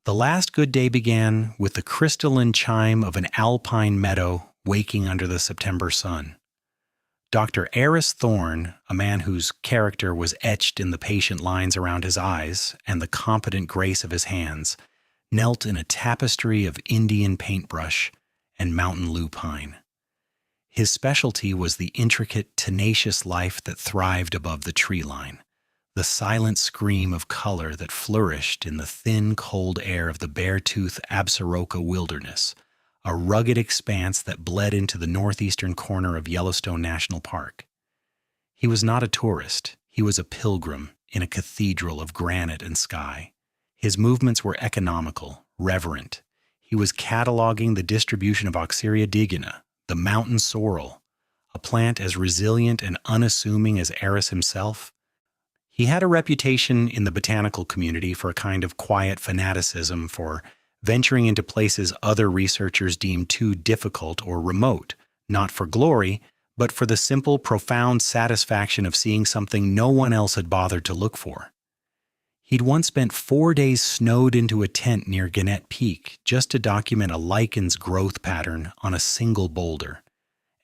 The last good day began with the crystalline chime of an alpine meadow waking under the September sun. Dr. Eris Thorne, a man whose character was etched in the patient lines around his eyes and the competent grace of his hands, knelt in a tapestry of Indian paintbrush and mountain lupine. His specialty was the intricate, tenacious life that thrived above the tree line, the silent scream of color that flourished in the thin, cold air of the Beartooth Absaroka wilderness, a rugged expanse that bled into the northeastern corner of Yellowstone National Park. He was not a tourist. He was a pilgrim in a cathedral of granite and sky. His movements were economical, reverent. He was cataloging the distribution of Oxyria digena, the mountain sorrel, a plant as resilient and unassuming as Eris himself. He had a reputation in the botanical community for a kind of quiet fanaticism for venturing into places other researchers deemed too difficult or remote, not for glory, but for the simple, profound satisfaction of seeing something no one else had bothered to look for. He'd once spent 4 days snowed into a tent near Gannett Peak just to document a lichen's growth pattern on a single boulder,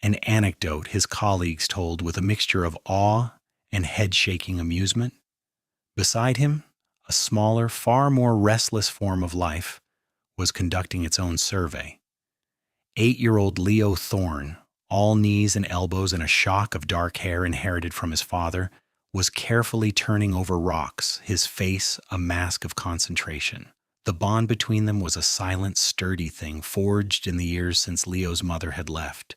an anecdote his colleagues told with a mixture of awe and head-shaking amusement. Beside him, a smaller, far more restless form of life was conducting its own survey. 8-year-old Leo Thorne, all knees and elbows and a shock of dark hair inherited from his father, was carefully turning over rocks, his face a mask of concentration. The bond between them was a silent, sturdy thing forged in the years since Leo's mother had left,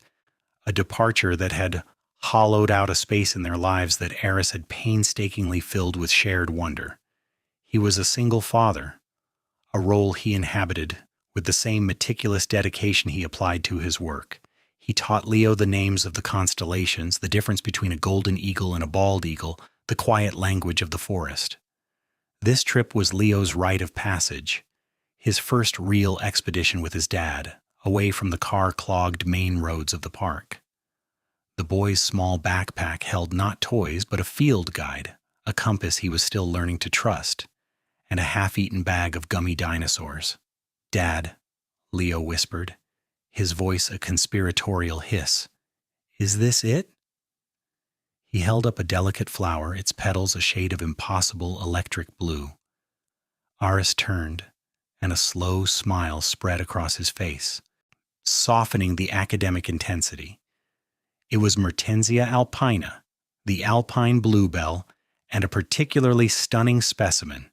a departure that had hollowed out a space in their lives that Eris had painstakingly filled with shared wonder. He was a single father, a role he inhabited with the same meticulous dedication he applied to his work. He taught Leo the names of the constellations, the difference between a golden eagle and a bald eagle, the quiet language of the forest. This trip was Leo's rite of passage, his first real expedition with his dad, away from the car-clogged main roads of the park. The boy's small backpack held not toys, but a field guide, a compass he was still learning to trust, and a half-eaten bag of gummy dinosaurs. "Dad," Leo whispered, his voice a conspiratorial hiss. "Is this it?" He held up a delicate flower, its petals a shade of impossible electric blue. Aris turned, and a slow smile spread across his face, softening the academic intensity. It was Mertensia alpina, the alpine bluebell, and a particularly stunning specimen.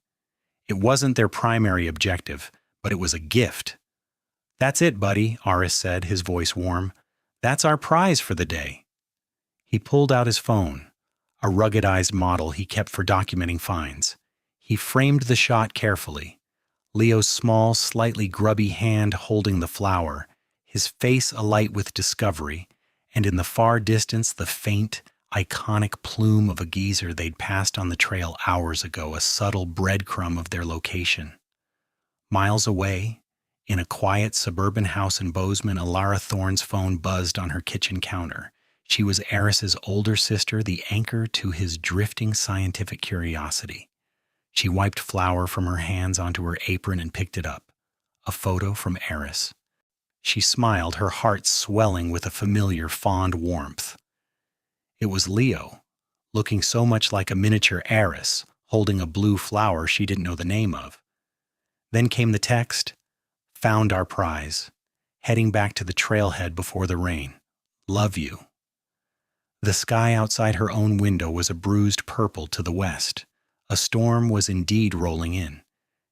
It wasn't their primary objective, but it was a gift. "That's it, buddy," Aris said, his voice warm. "That's our prize for the day." He pulled out his phone, a ruggedized model he kept for documenting finds. He framed the shot carefully, Leo's small, slightly grubby hand holding the flower, his face alight with discovery, and in the far distance the faint, iconic plume of a geyser they'd passed on the trail hours ago, a subtle breadcrumb of their location. Miles away, in a quiet suburban house in Bozeman, Alara Thorne's phone buzzed on her kitchen counter. She was Eris's older sister, the anchor to his drifting scientific curiosity. She wiped flour from her hands onto her apron and picked it up. A photo from Eris. She smiled, her heart swelling with a familiar, fond warmth. It was Leo, looking so much like a miniature Eris, holding a blue flower she didn't know the name of. Then came the text, "Found our prize. Heading back to the trailhead before the rain. Love you." The sky outside her own window was a bruised purple to the west. A storm was indeed rolling in.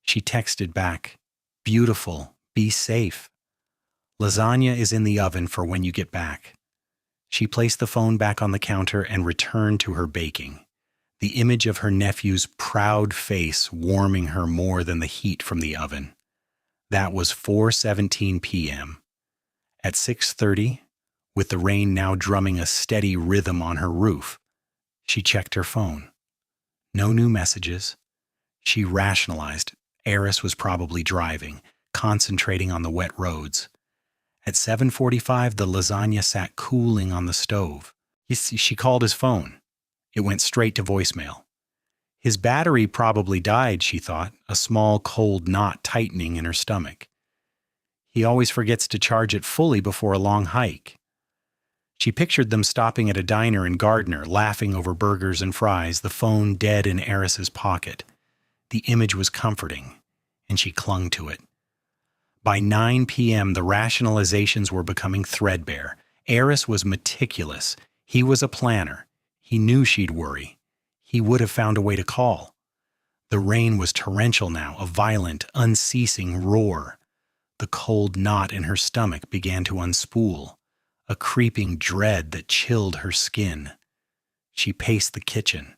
She texted back, "Beautiful. Be safe. Lasagna is in the oven for when you get back." She placed the phone back on the counter and returned to her baking, the image of her nephew's proud face warming her more than the heat from the oven. That was 4:17 p.m. At 6:30, with the rain now drumming a steady rhythm on her roof, she checked her phone. No new messages. She rationalized Eris was probably driving, concentrating on the wet roads. At 7:45, the lasagna sat cooling on the stove. She called his phone. It went straight to voicemail. His battery probably died, she thought, a small cold knot tightening in her stomach. He always forgets to charge it fully before a long hike. She pictured them stopping at a diner in Gardner, laughing over burgers and fries, the phone dead in Eris's pocket. The image was comforting, and she clung to it. By 9 p.m., the rationalizations were becoming threadbare. Eris was meticulous. He was a planner. He knew she'd worry. He would have found a way to call. The rain was torrential now, a violent, unceasing roar. The cold knot in her stomach began to unspool, a creeping dread that chilled her skin. She paced the kitchen,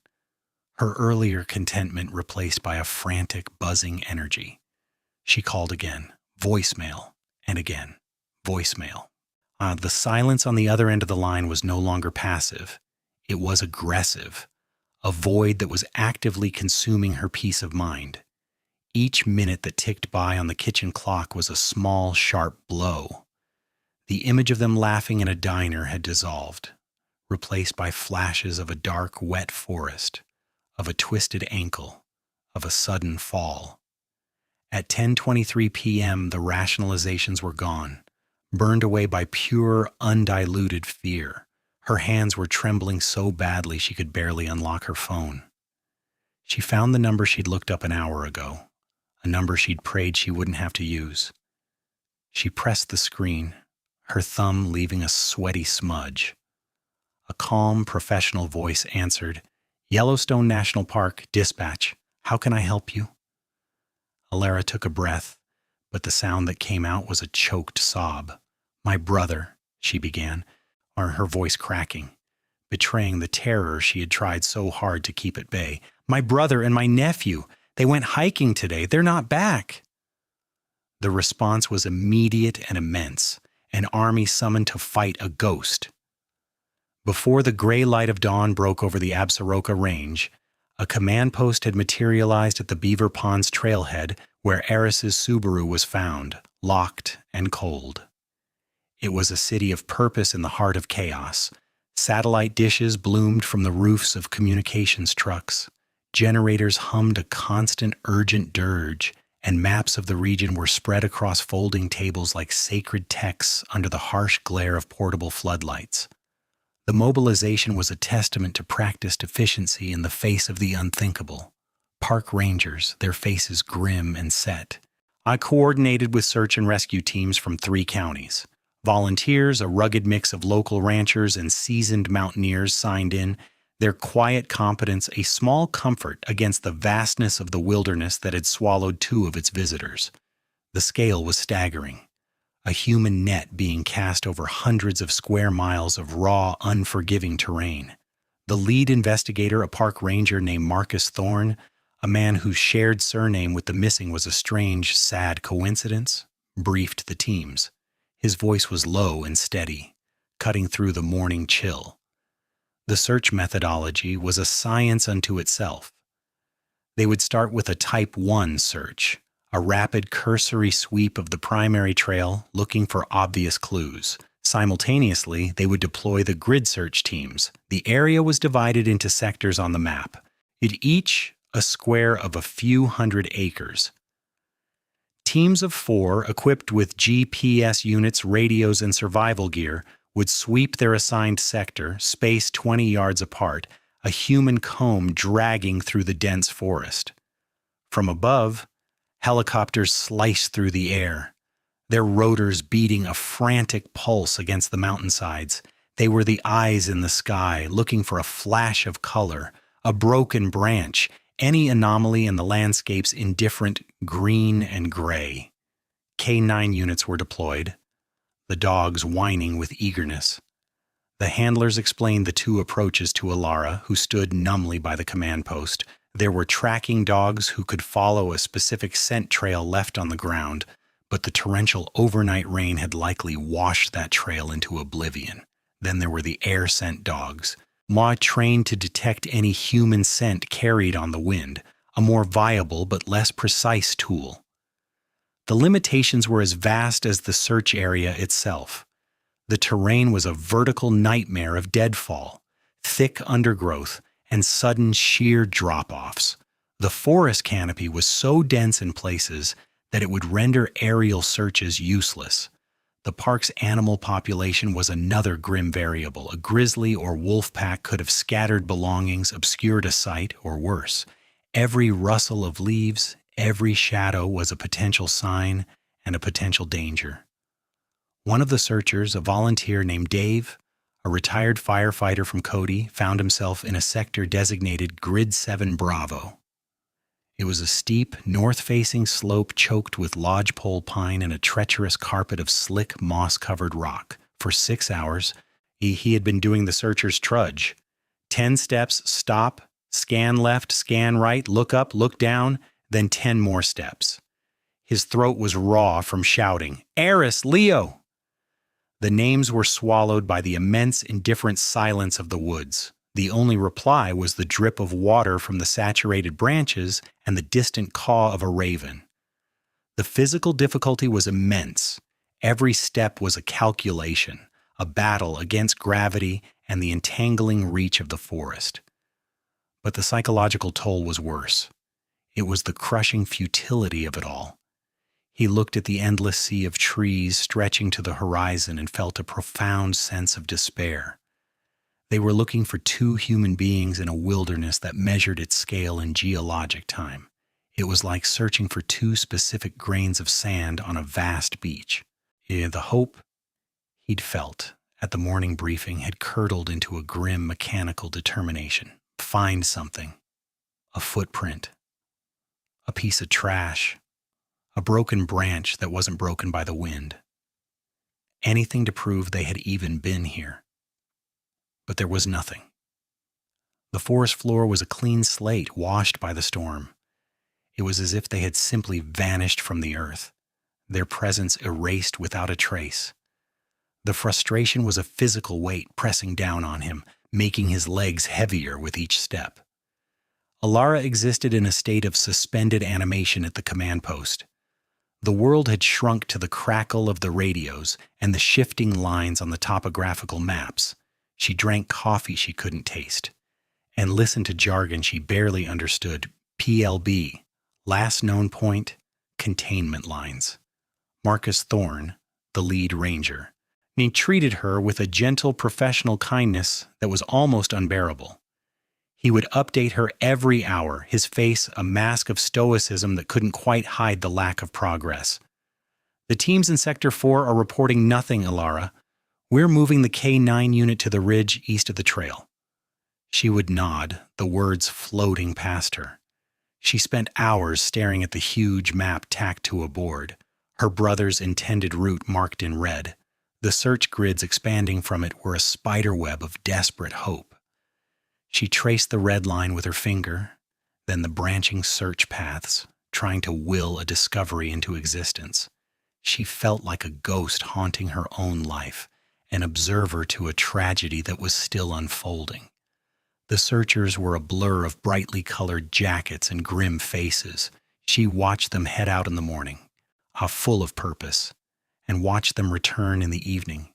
her earlier contentment replaced by a frantic, buzzing energy. She called again, voicemail, and again, voicemail. The silence on the other end of the line was no longer passive. It was aggressive, a void that was actively consuming her peace of mind. Each minute that ticked by on the kitchen clock was a small, sharp blow. The image of them laughing in a diner had dissolved, replaced by flashes of a dark, wet forest, of a twisted ankle, of a sudden fall. At 10:23 p.m., the rationalizations were gone, burned away by pure, undiluted fear. Her hands were trembling so badly she could barely unlock her phone. She found the number she'd looked up an hour ago, a number she'd prayed she wouldn't have to use. She pressed the screen, her thumb leaving a sweaty smudge. A calm, professional voice answered, "Yellowstone National Park, dispatch. How can I help you?" Alara took a breath, but the sound that came out was a choked sob. "My brother," she began, her voice cracking, betraying the terror she had tried so hard to keep at bay. "My brother and my nephew, they went hiking today. They're not back." The response was immediate and immense, an army summoned to fight a ghost. Before the gray light of dawn broke over the Absaroka Range, a command post had materialized at the Beaver Ponds trailhead where Eris's Subaru was found, locked and cold. It was a city of purpose in the heart of chaos. Satellite dishes bloomed from the roofs of communications trucks. Generators hummed a constant, urgent dirge, and maps of the region were spread across folding tables like sacred texts under the harsh glare of portable floodlights. The mobilization was a testament to practiced efficiency in the face of the unthinkable. Park rangers, their faces grim and set. I coordinated with search and rescue teams from 3 counties. Volunteers, a rugged mix of local ranchers and seasoned mountaineers, signed in, their quiet competence a small comfort against the vastness of the wilderness that had swallowed 2 of its visitors. The scale was staggering. A human net being cast over hundreds of square miles of raw, unforgiving terrain. The lead investigator, a park ranger named Marcus Thorne, a man whose shared surname with the missing was a strange, sad coincidence, briefed the teams. His voice was low and steady, cutting through the morning chill. The search methodology was a science unto itself. They would start with a Type 1 search, a rapid cursory sweep of the primary trail looking for obvious clues. Simultaneously, they would deploy the grid search teams. The area was divided into sectors on the map, each a square of a few hundred acres. Teams of 4, equipped with GPS units, radios, and survival gear, would sweep their assigned sector, spaced 20 yards apart, a human comb dragging through the dense forest. From above, helicopters sliced through the air, their rotors beating a frantic pulse against the mountainsides. They were the eyes in the sky, looking for a flash of color, a broken branch, any anomaly in the landscape's indifferent green and gray. K-9 units were deployed, the dogs whining with eagerness. The handlers explained the 2 approaches to Alara, who stood numbly by the command post. There were tracking dogs who could follow a specific scent trail left on the ground, but the torrential overnight rain had likely washed that trail into oblivion. Then there were the air scent dogs, trained to detect any human scent carried on the wind, a more viable but less precise tool. The limitations were as vast as the search area itself. The terrain was a vertical nightmare of deadfall, thick undergrowth, and sudden sheer drop-offs. The forest canopy was so dense in places that it would render aerial searches useless. The park's animal population was another grim variable. A grizzly or wolf pack could have scattered belongings, obscured a sight, or worse. Every rustle of leaves, every shadow was a potential sign and a potential danger. One of the searchers, a volunteer named Dave, a retired firefighter from Cody, found himself in a sector designated Grid 7 Bravo. It was a steep, north-facing slope choked with lodgepole pine and a treacherous carpet of slick, moss-covered rock. For 6 hours, he had been doing the searcher's trudge. 10 steps, stop, scan left, scan right, look up, look down, then 10 more steps. His throat was raw from shouting, "Eris, Leo!" The names were swallowed by the immense, indifferent silence of the woods. The only reply was the drip of water from the saturated branches and the distant caw of a raven. The physical difficulty was immense. Every step was a calculation, a battle against gravity and the entangling reach of the forest. But the psychological toll was worse. It was the crushing futility of it all. He looked at the endless sea of trees stretching to the horizon and felt a profound sense of despair. They were looking for two human beings in a wilderness that measured its scale in geologic time. It was like searching for two specific grains of sand on a vast beach. The hope he'd felt at the morning briefing had curdled into a grim mechanical determination. Find something. A footprint. A piece of trash. A broken branch that wasn't broken by the wind. Anything to prove they had even been here. But there was nothing. The forest floor was a clean slate washed by the storm. It was as if they had simply vanished from the earth, their presence erased without a trace. The frustration was a physical weight pressing down on him, making his legs heavier with each step. Alara existed in a state of suspended animation at the command post. The world had shrunk to the crackle of the radios and the shifting lines on the topographical maps. She drank coffee she couldn't taste, and listened to jargon she barely understood. PLB, last known point, containment lines. Marcus Thorne, the lead ranger, and he treated her with a gentle professional kindness that was almost unbearable. He would update her every hour, his face a mask of stoicism that couldn't quite hide the lack of progress. The teams in Sector 4 are reporting nothing, Alara. We're moving the K9 unit to the ridge east of the trail. She would nod, the words floating past her. She spent hours staring at the huge map tacked to a board, her brother's intended route marked in red. The search grids expanding from it were a spiderweb of desperate hope. She traced the red line with her finger, then the branching search paths, trying to will a discovery into existence. She felt like a ghost haunting her own life, an observer to a tragedy that was still unfolding. The searchers were a blur of brightly colored jackets and grim faces. She watched them head out in the morning, full of purpose, and watched them return in the evening,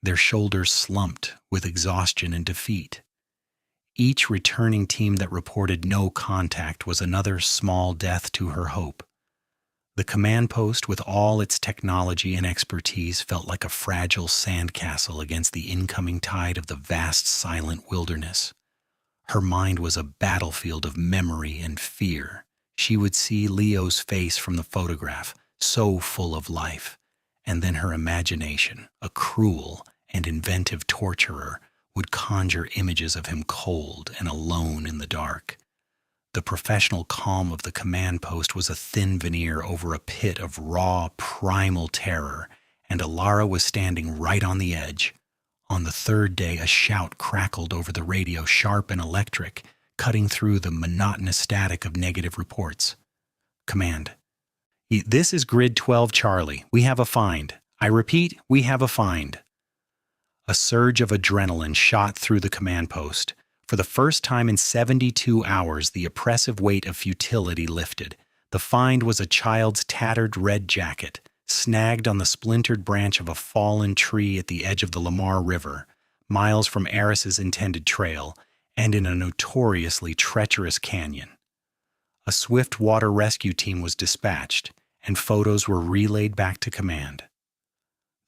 their shoulders slumped with exhaustion and defeat. Each returning team that reported no contact was another small death to her hope. The command post, with all its technology and expertise, felt like a fragile sandcastle against the incoming tide of the vast, silent wilderness. Her mind was a battlefield of memory and fear. She would see Leo's face from the photograph, so full of life, and then her imagination, a cruel and inventive torturer, would conjure images of him cold and alone in the dark. The professional calm of the command post was a thin veneer over a pit of raw, primal terror, and Alara was standing right on the edge. On the third day, a shout crackled over the radio, sharp and electric, cutting through the monotonous static of negative reports. Command. This is Grid 12 Charlie. We have a find. I repeat, we have a find. A surge of adrenaline shot through the command post. For the first time in 72 hours, the oppressive weight of futility lifted. The find was a child's tattered red jacket, snagged on the splintered branch of a fallen tree at the edge of the Lamar River, miles from Eris's intended trail, and in a notoriously treacherous canyon. A swift water rescue team was dispatched, and photos were relayed back to command.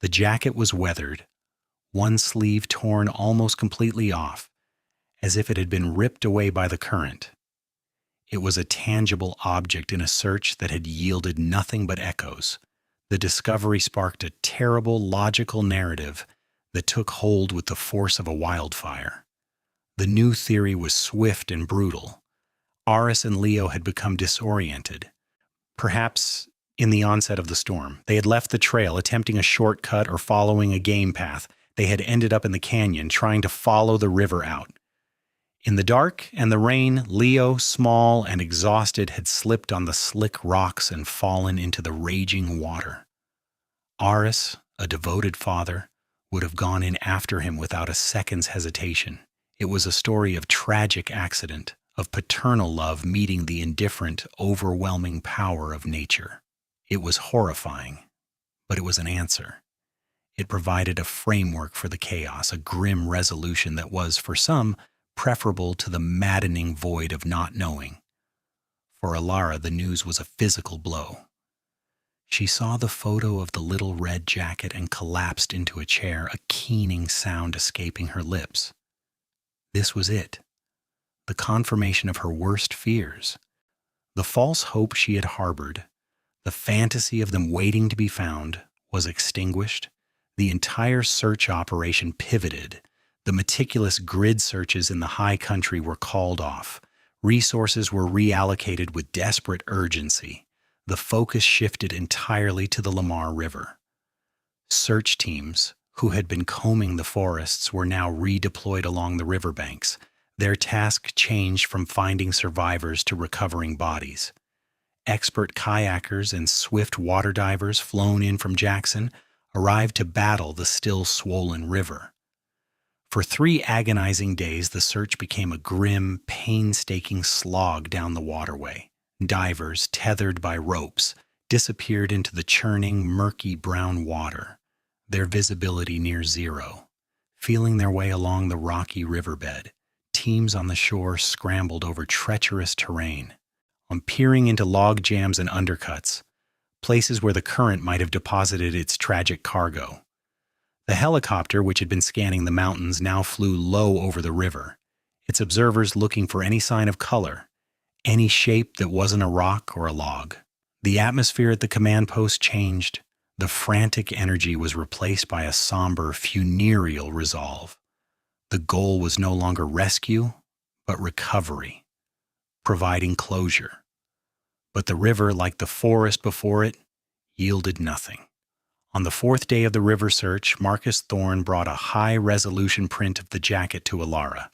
The jacket was weathered, one sleeve torn almost completely off, as if it had been ripped away by the current. It was a tangible object in a search that had yielded nothing but echoes. The discovery sparked a terrible logical narrative that took hold with the force of a wildfire. The new theory was swift and brutal. Aris and Leo had become disoriented. Perhaps in the onset of the storm, they had left the trail, attempting a shortcut or following a game path. They had ended up in the canyon, trying to follow the river out. In the dark and the rain, Leo, small and exhausted, had slipped on the slick rocks and fallen into the raging water. Aris, a devoted father, would have gone in after him without a second's hesitation. It was a story of tragic accident, of paternal love meeting the indifferent, overwhelming power of nature. It was horrifying, but it was an answer. It provided a framework for the chaos, a grim resolution that was, for some, preferable to the maddening void of not knowing. For Alara, the news was a physical blow. She saw the photo of the little red jacket and collapsed into a chair, a keening sound escaping her lips. This was it, the confirmation of her worst fears. The false hope she had harbored, the fantasy of them waiting to be found, was extinguished. The entire search operation pivoted. The meticulous grid searches in the high country were called off. Resources were reallocated with desperate urgency. The focus shifted entirely to the Lamar River. Search teams, who had been combing the forests, were now redeployed along the riverbanks. Their task changed from finding survivors to recovering bodies. Expert kayakers and swift water divers flown in from Jackson arrived to battle the still swollen river. For 3 agonizing days, the search became a grim, painstaking slog down the waterway. Divers, tethered by ropes, disappeared into the churning, murky brown water, their visibility near zero. Feeling their way along the rocky riverbed, teams on the shore scrambled over treacherous terrain, peering into log jams and undercuts, places where the current might have deposited its tragic cargo. The helicopter, which had been scanning the mountains, now flew low over the river, its observers looking for any sign of color, any shape that wasn't a rock or a log. The atmosphere at the command post changed. The frantic energy was replaced by a somber, funereal resolve. The goal was no longer rescue, but recovery, providing closure. But the river, like the forest before it, yielded nothing. On the 4th day of the river search, Marcus Thorne brought a high-resolution print of the jacket to Alara.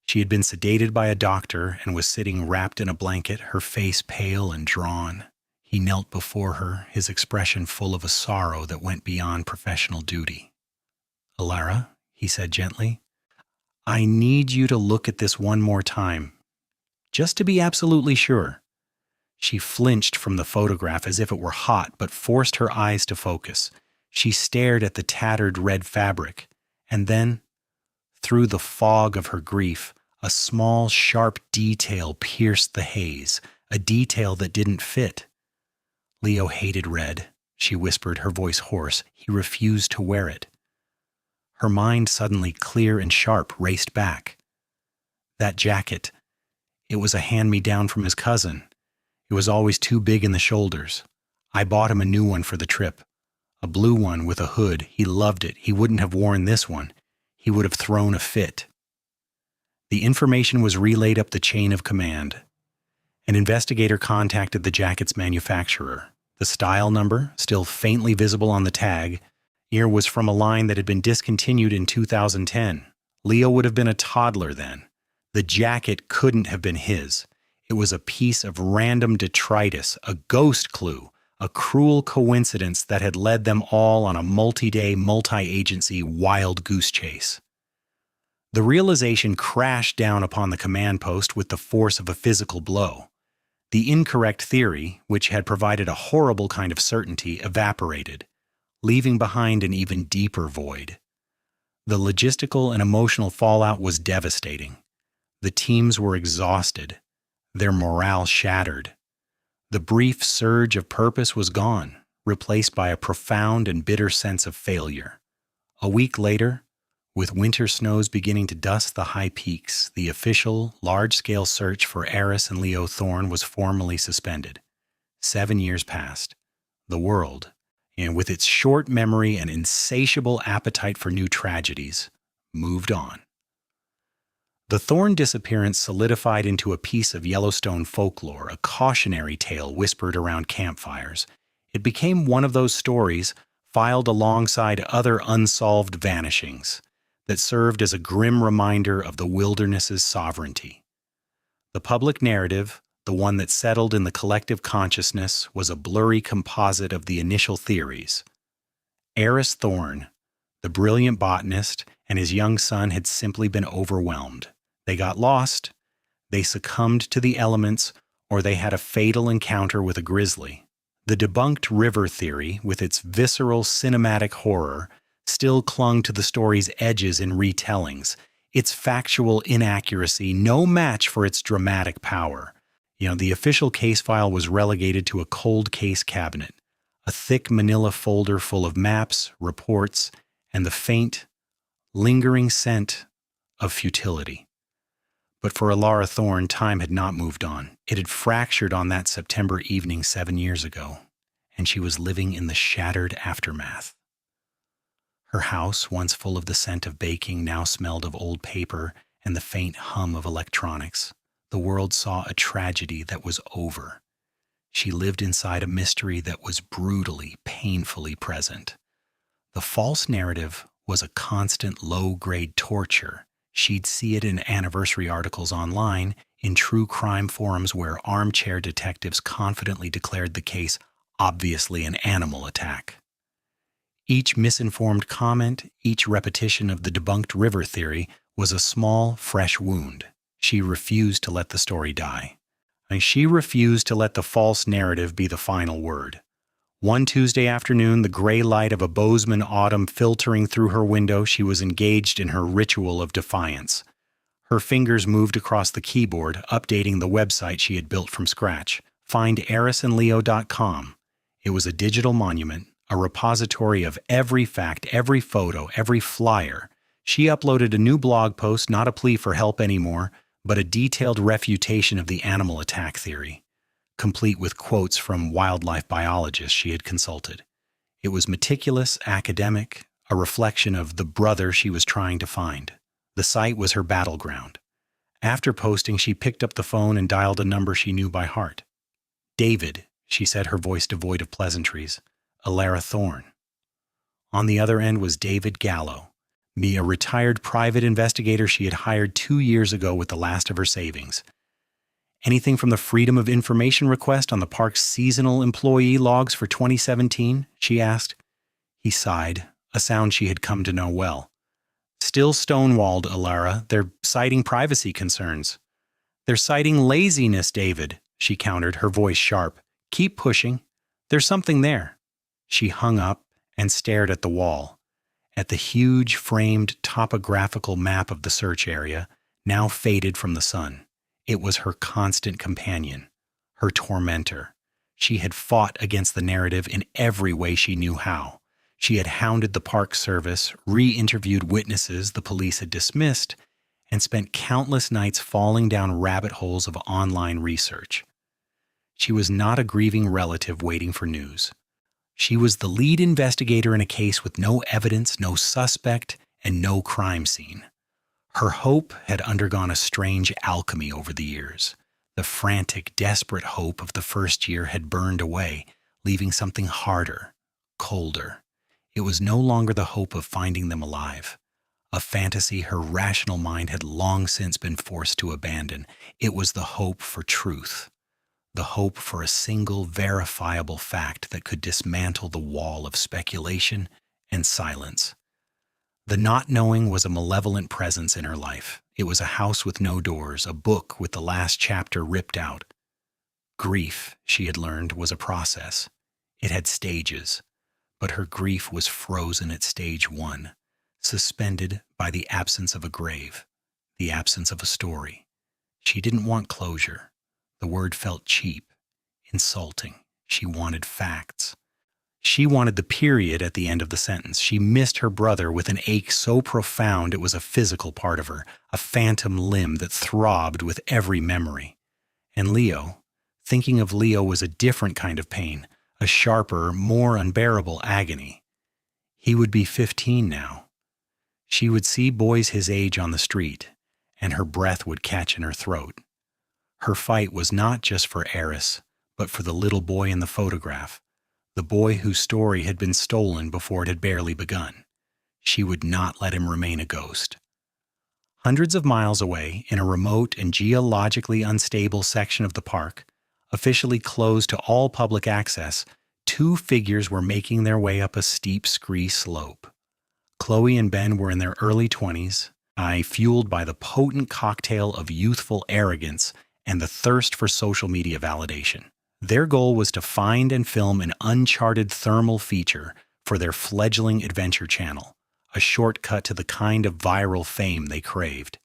She had been sedated by a doctor and was sitting wrapped in a blanket, her face pale and drawn. He knelt before her, his expression full of a sorrow that went beyond professional duty. "Alara," he said gently, "I need you to look at this one more time, just to be absolutely sure." She flinched from the photograph as if it were hot, but forced her eyes to focus. She stared at the tattered red fabric, and then, through the fog of her grief, a small, sharp detail pierced the haze, a detail that didn't fit. "Leo hated red," she whispered, her voice hoarse. "He refused to wear it." Her mind, suddenly clear and sharp, raced back. That jacket, it was a hand-me-down from his cousin. It was always too big in the shoulders. I bought him a new one for the trip. A blue one with a hood. He loved it. He wouldn't have worn this one. He would have thrown a fit. The information was relayed up the chain of command. An investigator contacted the jacket's manufacturer. The style number, still faintly visible on the tag, was from a line that had been discontinued in 2010. Leo would have been a toddler then. The jacket couldn't have been his. It was a piece of random detritus, a ghost clue, a cruel coincidence that had led them all on a multi-day, multi-agency wild goose chase. The realization crashed down upon the command post with the force of a physical blow. The incorrect theory, which had provided a horrible kind of certainty, evaporated, leaving behind an even deeper void. The logistical and emotional fallout was devastating. The teams were exhausted, their morale shattered. The brief surge of purpose was gone, replaced by a profound and bitter sense of failure. A week later, with winter snows beginning to dust the high peaks, the official, large-scale search for Eris and Leo Thorne was formally suspended. 7 years passed. The world, and with its short memory and insatiable appetite for new tragedies, moved on. The Thorne disappearance solidified into a piece of Yellowstone folklore, a cautionary tale whispered around campfires. It became one of those stories, filed alongside other unsolved vanishings, that served as a grim reminder of the wilderness's sovereignty. The public narrative, the one that settled in the collective consciousness, was a blurry composite of the initial theories. Eris Thorne, the brilliant botanist, and his young son had simply been overwhelmed. They got lost, they succumbed to the elements, or they had a fatal encounter with a grizzly. The debunked river theory, with its visceral cinematic horror, still clung to the story's edges in retellings, its factual inaccuracy no match for its dramatic power. The official case file was relegated to a cold case cabinet, a thick manila folder full of maps, reports, and the faint, lingering scent of futility. But for Alara Thorne, time had not moved on. It had fractured on that September evening 7 years ago, and she was living in the shattered aftermath. Her house, once full of the scent of baking, now smelled of old paper and the faint hum of electronics. The world saw a tragedy that was over. She lived inside a mystery that was brutally, painfully present. The false narrative was a constant low-grade torture. She'd see it in anniversary articles online, in true crime forums where armchair detectives confidently declared the case obviously an animal attack. Each misinformed comment, each repetition of the debunked river theory was a small, fresh wound. She refused to let the story die. She refused to let the false narrative be the final word. One Tuesday afternoon, the gray light of a Bozeman autumn filtering through her window, she was engaged in her ritual of defiance. Her fingers moved across the keyboard, updating the website she had built from scratch, finderisanleo.com. It was a digital monument, a repository of every fact, every photo, every flyer. She uploaded a new blog post, not a plea for help anymore, but a detailed refutation of the animal attack theory, complete with quotes from wildlife biologists she had consulted. It was meticulous, academic, a reflection of the brother she was trying to find. The site was her battleground. After posting, she picked up the phone and dialed a number she knew by heart. "David," she said, her voice devoid of pleasantries. "Alara Thorne." On the other end was David Gallo, a retired private investigator she had hired 2 years ago with the last of her savings. "Anything from the Freedom of Information request on the park's seasonal employee logs for 2017? She asked. He sighed, a sound she had come to know well. "Still stonewalled, Alara. They're citing privacy concerns." "They're citing laziness, David," she countered, her voice sharp. "Keep pushing. There's something there." She hung up and stared at the wall, at the huge framed topographical map of the search area, now faded from the sun. It was her constant companion, her tormentor. She had fought against the narrative in every way she knew how. She had hounded the Park Service, re-interviewed witnesses the police had dismissed, and spent countless nights falling down rabbit holes of online research. She was not a grieving relative waiting for news. She was the lead investigator in a case with no evidence, no suspect, and no crime scene. Her hope had undergone a strange alchemy over the years. The frantic, desperate hope of the first year had burned away, leaving something harder, colder. It was no longer the hope of finding them alive, a fantasy her rational mind had long since been forced to abandon. It was the hope for truth, the hope for a single verifiable fact that could dismantle the wall of speculation and silence. The not knowing was a malevolent presence in her life. It was a house with no doors, a book with the last chapter ripped out. Grief, she had learned, was a process. It had stages, but her grief was frozen at stage 1, suspended by the absence of a grave, the absence of a story. She didn't want closure. The word felt cheap, insulting. She wanted facts. She wanted the period at the end of the sentence. She missed her brother with an ache so profound it was a physical part of her, a phantom limb that throbbed with every memory. And Leo, thinking of Leo was a different kind of pain, a sharper, more unbearable agony. He would be 15 now. She would see boys his age on the street, and her breath would catch in her throat. Her fight was not just for Eris, but for the little boy in the photograph, the boy whose story had been stolen before it had barely begun. She would not let him remain a ghost. Hundreds of miles away, in a remote and geologically unstable section of the park, officially closed to all public access, two figures were making their way up a steep scree slope. Chloe and Ben were in their early 20s, fueled by the potent cocktail of youthful arrogance and the thirst for social media validation. Their goal was to find and film an uncharted thermal feature for their fledgling adventure channel, a shortcut to the kind of viral fame they craved.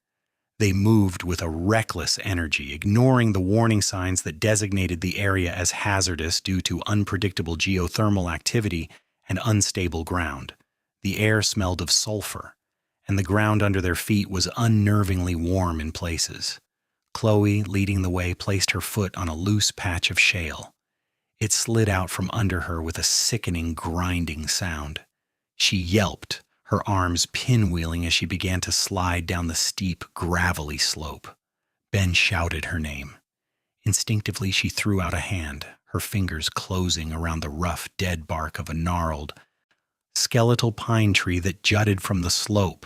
They moved with a reckless energy, ignoring the warning signs that designated the area as hazardous due to unpredictable geothermal activity and unstable ground. The air smelled of sulfur, and the ground under their feet was unnervingly warm in places. Chloe, leading the way, placed her foot on a loose patch of shale. It slid out from under her with a sickening, grinding sound. She yelped, her arms pinwheeling as she began to slide down the steep, gravelly slope. Ben shouted her name. Instinctively, she threw out a hand, her fingers closing around the rough, dead bark of a gnarled, skeletal pine tree that jutted from the slope.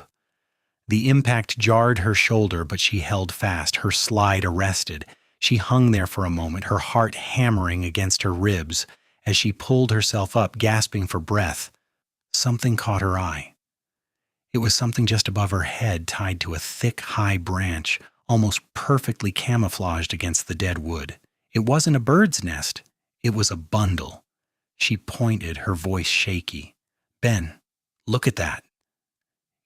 The impact jarred her shoulder, but she held fast, her slide arrested. She hung there for a moment, her heart hammering against her ribs as she pulled herself up, gasping for breath. Something caught her eye. It was something just above her head, tied to a thick, high branch, almost perfectly camouflaged against the dead wood. It wasn't a bird's nest. It was a bundle. She pointed, her voice shaky. Ben, look at that.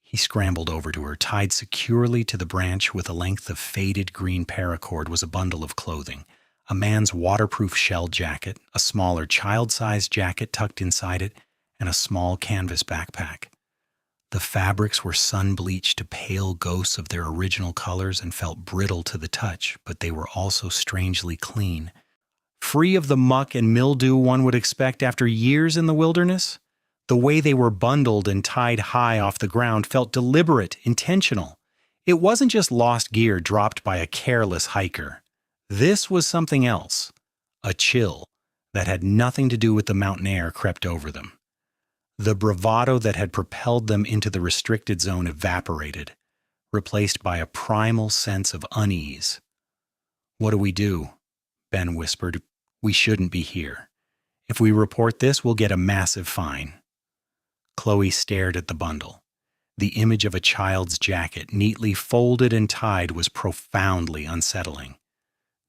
He scrambled over to her. Tied securely to the branch with a length of faded green paracord was a bundle of clothing. A man's waterproof shell jacket, a smaller child-sized jacket tucked inside it, and a small canvas backpack. The fabrics were sun-bleached to pale ghosts of their original colors and felt brittle to the touch, but they were also strangely clean. Free of the muck and mildew one would expect after years in the wilderness, the way they were bundled and tied high off the ground felt deliberate, intentional. It wasn't just lost gear dropped by a careless hiker. This was something else. A chill that had nothing to do with the mountain air crept over them. The bravado that had propelled them into the restricted zone evaporated, replaced by a primal sense of unease. "What do we do?" Ben whispered. "We shouldn't be here. If we report this, we'll get a massive fine." Chloe stared at the bundle. The image of a child's jacket, neatly folded and tied, was profoundly unsettling.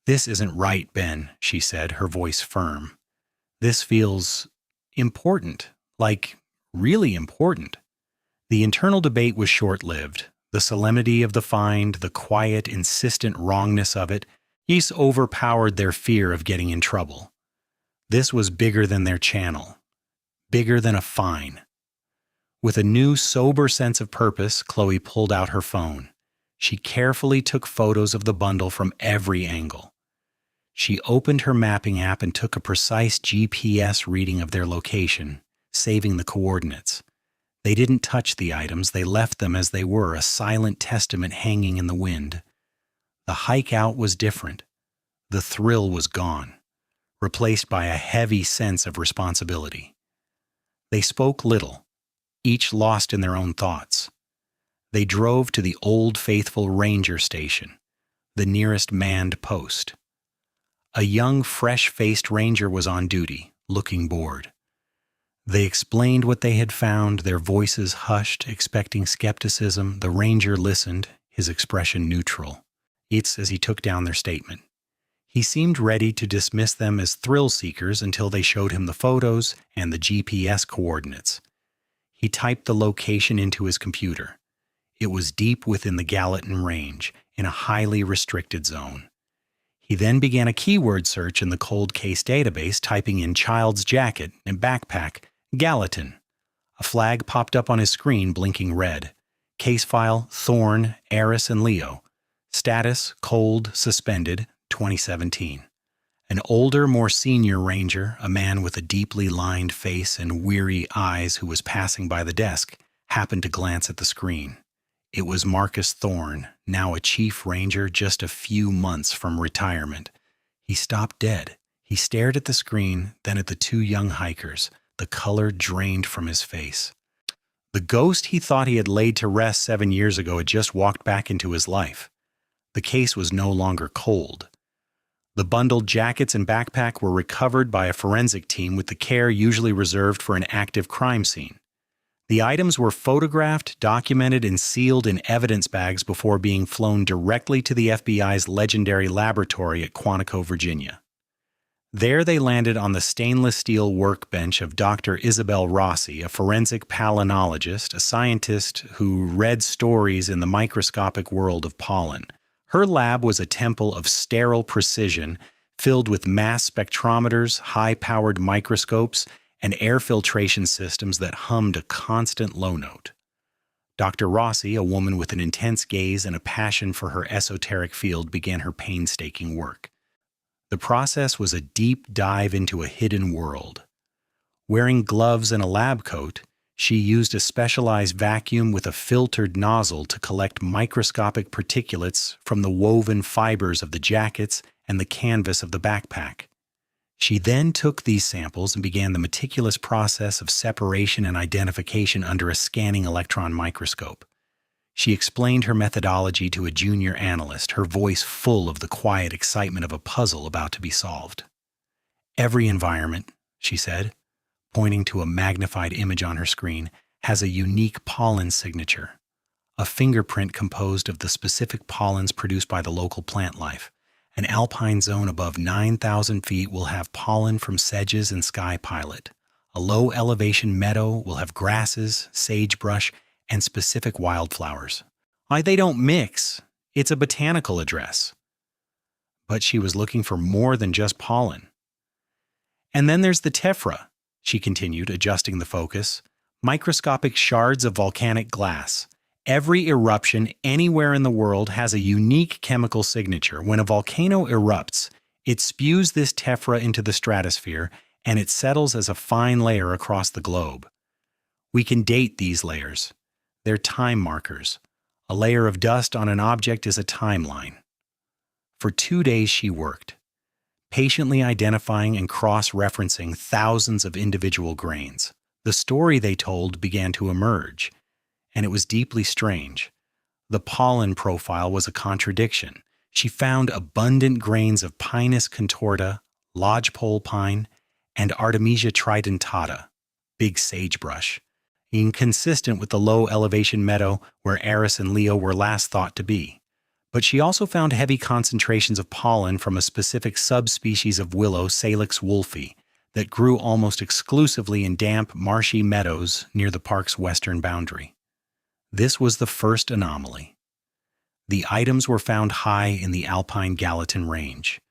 "This isn't right, Ben," she said, her voice firm. "This feels important, like really important." The internal debate was short-lived. The solemnity of the find, the quiet, insistent wrongness of it, each overpowered their fear of getting in trouble. This was bigger than their channel, bigger than a fine. With a new, sober sense of purpose, Chloe pulled out her phone. She carefully took photos of the bundle from every angle. She opened her mapping app and took a precise GPS reading of their location, saving the coordinates. They didn't touch the items, they left them as they were, a silent testament hanging in the wind. The hike out was different. The thrill was gone, replaced by a heavy sense of responsibility. They spoke little, each lost in their own thoughts. They drove to the Old Faithful Ranger Station, the nearest manned post. A young, fresh-faced ranger was on duty, looking bored. They explained what they had found, their voices hushed, expecting skepticism. The ranger listened, his expression neutral. It's as he took down their statement. He seemed ready to dismiss them as thrill-seekers until they showed him the photos and the GPS coordinates. He typed the location into his computer. It was deep within the Gallatin Range, in a highly restricted zone. He then began a keyword search in the cold case database, typing in child's jacket and backpack, Gallatin. A flag popped up on his screen, blinking red. Case file, Thorne, Eris, and Leo. Status, cold, suspended, 2017. An older, more senior ranger, a man with a deeply lined face and weary eyes who was passing by the desk, happened to glance at the screen. It was Marcus Thorne, now a chief ranger just a few months from retirement. He stopped dead. He stared at the screen, then at the two young hikers. The color drained from his face. The ghost he thought he had laid to rest 7 years ago had just walked back into his life. The case was no longer cold. The bundled jackets and backpack were recovered by a forensic team with the care usually reserved for an active crime scene. The items were photographed, documented, and sealed in evidence bags before being flown directly to the FBI's legendary laboratory at Quantico, Virginia. There they landed on the stainless steel workbench of Dr. Isabel Rossi, a forensic palynologist, a scientist who read stories in the microscopic world of pollen. Her lab was a temple of sterile precision, filled with mass spectrometers, high-powered microscopes, and air filtration systems that hummed a constant low note. Dr. Rossi, a woman with an intense gaze and a passion for her esoteric field, began her painstaking work. The process was a deep dive into a hidden world. Wearing gloves and a lab coat, she used a specialized vacuum with a filtered nozzle to collect microscopic particulates from the woven fibers of the jackets and the canvas of the backpack. She then took these samples and began the meticulous process of separation and identification under a scanning electron microscope. She explained her methodology to a junior analyst, her voice full of the quiet excitement of a puzzle about to be solved. "Every environment," she said, pointing to a magnified image on her screen, "has a unique pollen signature, a fingerprint composed of the specific pollens produced by the local plant life. An alpine zone above 9,000 feet will have pollen from sedges and sky pilot. A low-elevation meadow will have grasses, sagebrush, and specific wildflowers. They don't mix. It's a botanical address." But she was looking for more than just pollen. "And then there's the tephra," she continued, adjusting the focus. "Microscopic shards of volcanic glass. Every eruption anywhere in the world has a unique chemical signature. When a volcano erupts, it spews this tephra into the stratosphere, and it settles as a fine layer across the globe. We can date these layers. They're time markers. A layer of dust on an object is a timeline." For 2 days she worked, patiently identifying and cross-referencing thousands of individual grains. The story they told began to emerge, and it was deeply strange. The pollen profile was a contradiction. She found abundant grains of Pinus contorta, lodgepole pine, and Artemisia tridentata, big sagebrush, inconsistent with the low-elevation meadow where Eris and Leo were last thought to be. But she also found heavy concentrations of pollen from a specific subspecies of willow, Salix wolfii, that grew almost exclusively in damp, marshy meadows near the park's western boundary. This was the first anomaly. The items were found high in the alpine Gallatin Range,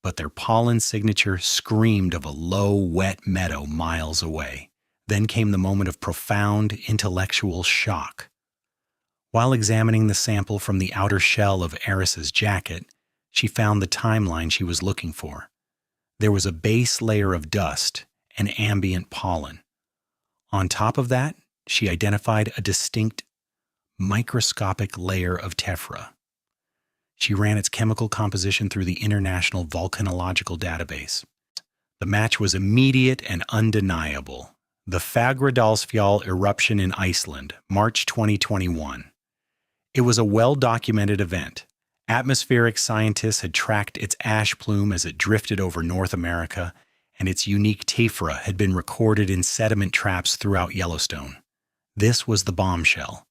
but their pollen signature screamed of a low, wet meadow miles away. Then came the moment of profound intellectual shock. While examining the sample from the outer shell of Eris's jacket, she found the timeline she was looking for. There was a base layer of dust and ambient pollen. On top of that, she identified a distinct microscopic layer of tephra. She ran its chemical composition through the International Volcanological Database. The match was immediate and undeniable. The Fagradalsfjall eruption in Iceland, March 2021. It was a well-documented event. Atmospheric scientists had tracked its ash plume as it drifted over North America, and its unique tephra had been recorded in sediment traps throughout Yellowstone. This was the bombshell.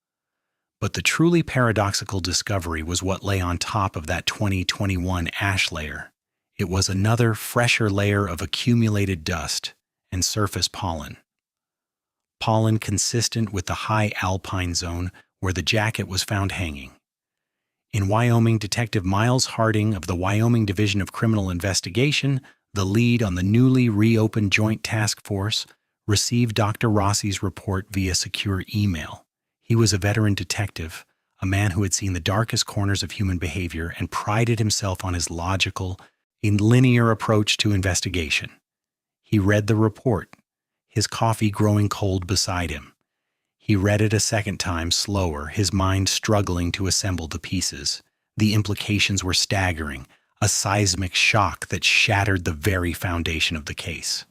But the truly paradoxical discovery was what lay on top of that 2021 ash layer. It was another, fresher layer of accumulated dust and surface pollen. Pollen consistent with the high alpine zone, where the jacket was found hanging. In Wyoming, Detective Miles Harding of the Wyoming Division of Criminal Investigation, the lead on the newly reopened Joint Task Force, received Dr. Rossi's report via secure email. He was a veteran detective, a man who had seen the darkest corners of human behavior and prided himself on his logical and linear approach to investigation. He read the report, his coffee growing cold beside him. He read it a second time, slower, his mind struggling to assemble the pieces. The implications were staggering, a seismic shock that shattered the very foundation of the case.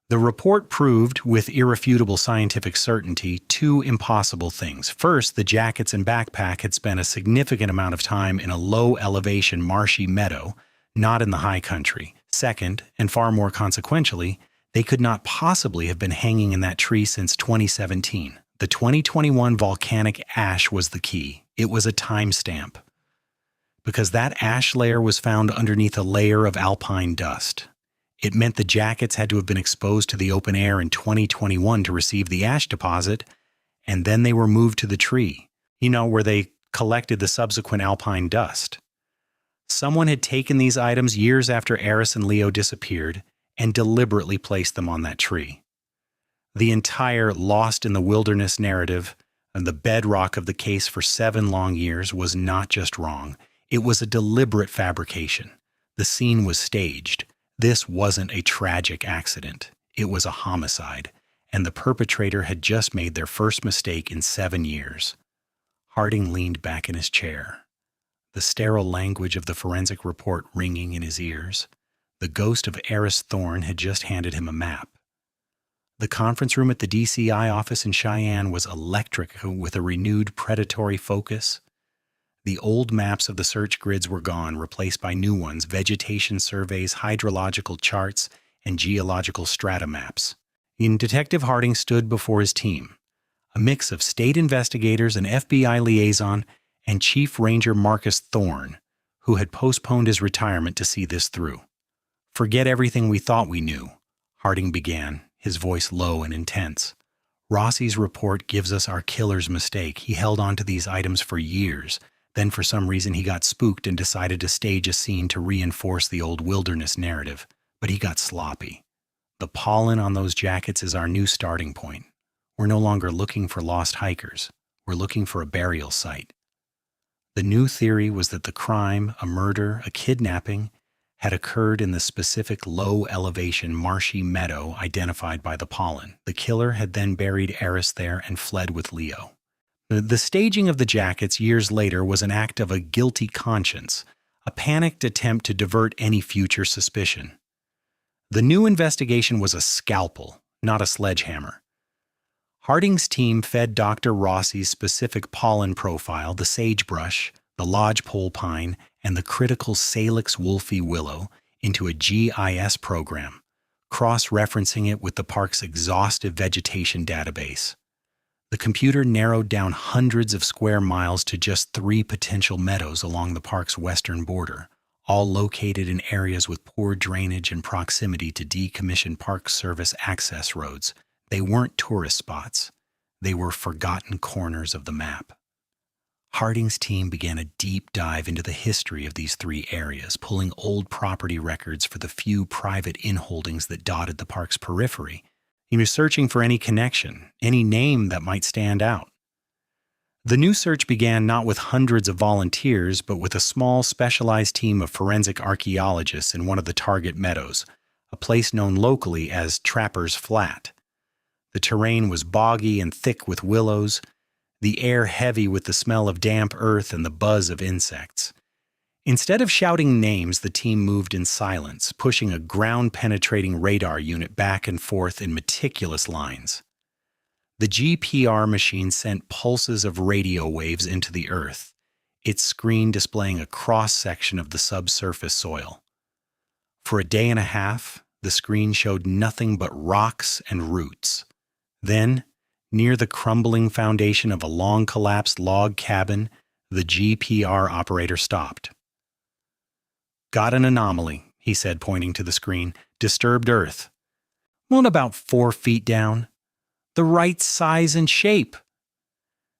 The report proved, with irrefutable scientific certainty, two impossible things. First, the jackets and backpack had spent a significant amount of time in a low-elevation marshy meadow, not in the high country. Second, and far more consequentially, they could not possibly have been hanging in that tree since 2017. The 2021 volcanic ash was the key. It was a timestamp, because that ash layer was found underneath a layer of alpine dust. It meant the jackets had to have been exposed to the open air in 2021 to receive the ash deposit, and then they were moved to the tree, where they collected the subsequent alpine dust. Someone had taken these items years after Eris and Leo disappeared and deliberately placed them on that tree. The entire lost in the wilderness narrative and the bedrock of the case for 7 long years was not just wrong. It was a deliberate fabrication. The scene was staged. This wasn't a tragic accident. It was a homicide, and the perpetrator had just made their first mistake in 7 years. Harding leaned back in his chair, the sterile language of the forensic report ringing in his ears. The ghost of Eris Thorne had just handed him a map. The conference room at the DCI office in Cheyenne was electric with a renewed predatory focus. The old maps of the search grids were gone, replaced by new ones: vegetation surveys, hydrological charts, and geological strata maps. Detective Harding stood before his team, a mix of state investigators, an FBI liaison, and Chief Ranger Marcus Thorne, who had postponed his retirement to see this through. "Forget everything we thought we knew," Harding began, his voice low and intense. "Rossi's report gives us our killer's mistake. He held on to these items for years. Then for some reason he got spooked and decided to stage a scene to reinforce the old wilderness narrative. But he got sloppy. The pollen on those jackets is our new starting point. We're no longer looking for lost hikers. We're looking for a burial site." The new theory was that the crime, a murder, a kidnapping, had occurred in the specific low-elevation marshy meadow identified by the pollen. The killer had then buried Eris there and fled with Leo. The staging of the jackets years later was an act of a guilty conscience, a panicked attempt to divert any future suspicion. The new investigation was a scalpel, not a sledgehammer. Harding's team fed Dr. Rossi's specific pollen profile, the sagebrush, the lodgepole pine, and the critical Salix wolfie willow, into a GIS program, cross-referencing it with the park's exhaustive vegetation database. The computer narrowed down hundreds of square miles to just 3 potential meadows along the park's western border, all located in areas with poor drainage and proximity to decommissioned Park Service access roads. They weren't tourist spots. They were forgotten corners of the map. Harding's team began a deep dive into the history of these 3 areas, pulling old property records for the few private inholdings that dotted the park's periphery. He was searching for any connection, any name that might stand out. The new search began not with hundreds of volunteers, but with a small, specialized team of forensic archaeologists in one of the target meadows, a place known locally as Trapper's Flat. The terrain was boggy and thick with willows, the air heavy with the smell of damp earth and the buzz of insects. Instead of shouting names, the team moved in silence, pushing a ground-penetrating radar unit back and forth in meticulous lines. The GPR machine sent pulses of radio waves into the earth, its screen displaying a cross-section of the subsurface soil. For a day and a half, the screen showed nothing but rocks and roots. Then, near the crumbling foundation of a long-collapsed log cabin, the GPR operator stopped. "Got an anomaly," he said, pointing to the screen. "Disturbed earth. Well, about 4 feet down. The right size and shape."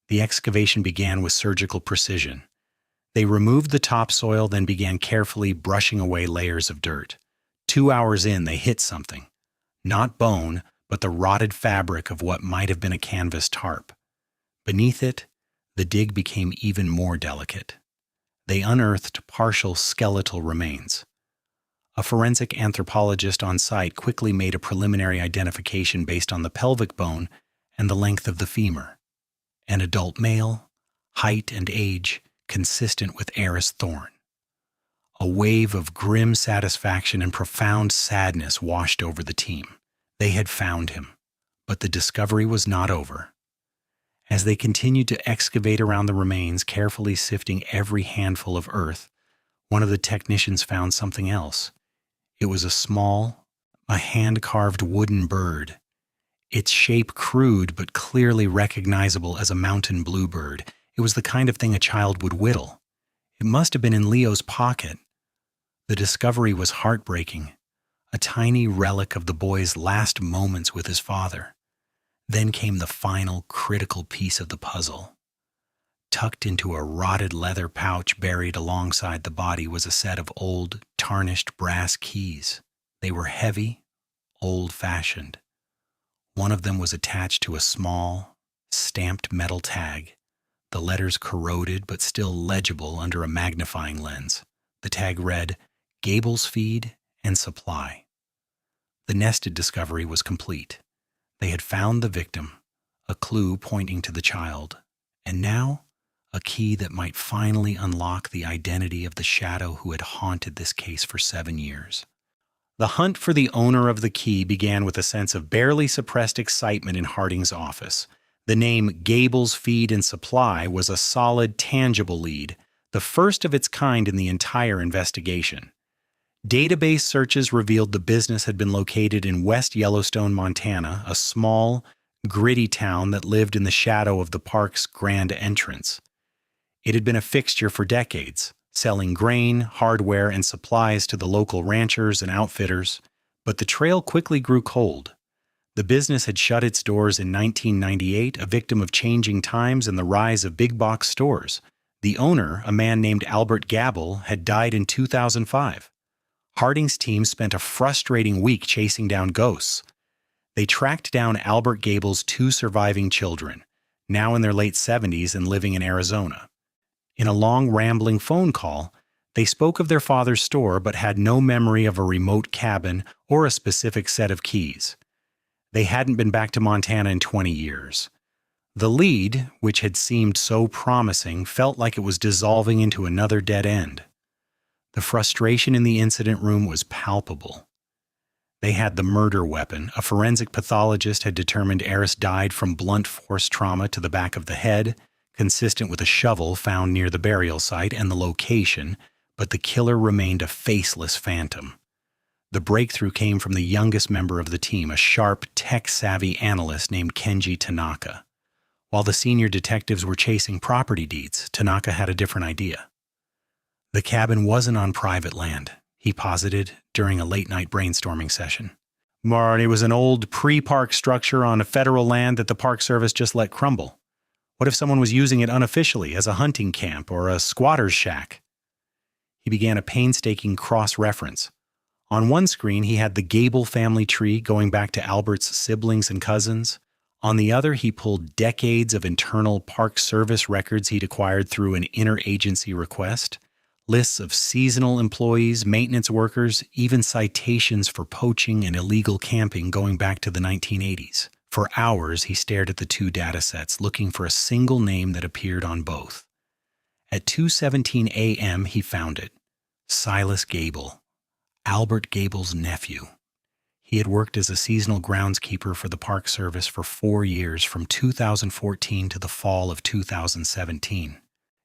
The excavation began with surgical precision. They removed the topsoil, then began carefully brushing away layers of dirt. 2 hours in, they hit something. Not bone, but the rotted fabric of what might have been a canvas tarp. Beneath it, the dig became even more delicate. They unearthed partial skeletal remains. A forensic anthropologist on site quickly made a preliminary identification based on the pelvic bone and the length of the femur. An adult male, height and age consistent with Eris Thorne. A wave of grim satisfaction and profound sadness washed over the team. They had found him, but the discovery was not over. As they continued to excavate around the remains, carefully sifting every handful of earth, one of the technicians found something else. It was a hand-carved wooden bird. Its shape crude but clearly recognizable as a mountain bluebird. It was the kind of thing a child would whittle. It must have been in Leo's pocket. The discovery was heartbreaking, a tiny relic of the boy's last moments with his father. Then came the final critical piece of the puzzle. Tucked into a rotted leather pouch buried alongside the body was a set of old, tarnished brass keys. They were heavy, old-fashioned. One of them was attached to a small, stamped metal tag, the letters corroded but still legible under a magnifying lens. The tag read, "Gable's Feed and Supply." The nested discovery was complete. They had found the victim, a clue pointing to the child, and now a key that might finally unlock the identity of the shadow who had haunted this case for 7 years. The hunt for the owner of the key began with a sense of barely suppressed excitement in Harding's office. The name Gable's Feed and Supply was a solid, tangible lead, the first of its kind in the entire investigation. Database searches revealed the business had been located in West Yellowstone, Montana, a small, gritty town that lived in the shadow of the park's grand entrance. It had been a fixture for decades, selling grain, hardware, and supplies to the local ranchers and outfitters, but the trail quickly grew cold. The business had shut its doors in 1998, a victim of changing times and the rise of big-box stores. The owner, a man named Albert Gable, had died in 2005. Harding's team spent a frustrating week chasing down ghosts. They tracked down Albert Gable's 2 surviving children, now in their late 70s and living in Arizona. In a long, rambling phone call, they spoke of their father's store but had no memory of a remote cabin or a specific set of keys. They hadn't been back to Montana in 20 years. The lead, which had seemed so promising, felt like it was dissolving into another dead end. The frustration in the incident room was palpable. They had the murder weapon. A forensic pathologist had determined Eris died from blunt force trauma to the back of the head, consistent with a shovel found near the burial site and the location, but the killer remained a faceless phantom. The breakthrough came from the youngest member of the team, a sharp, tech-savvy analyst named Kenji Tanaka. While the senior detectives were chasing property deeds, Tanaka had a different idea. The cabin wasn't on private land, he posited during a late-night brainstorming session. It was an old pre-park structure on a federal land that the Park Service just let crumble. What if someone was using it unofficially as a hunting camp or a squatter's shack? He began a painstaking cross-reference. On one screen, he had the Gable family tree going back to Albert's siblings and cousins. On the other, he pulled decades of internal Park Service records he'd acquired through an interagency request, lists of seasonal employees, maintenance workers, even citations for poaching and illegal camping going back to the 1980s. For hours, he stared at the 2 datasets, looking for a single name that appeared on both. At 2:17 a.m., he found it. Silas Gable, Albert Gable's nephew. He had worked as a seasonal groundskeeper for the Park Service for 4 years, from 2014 to the fall of 2017.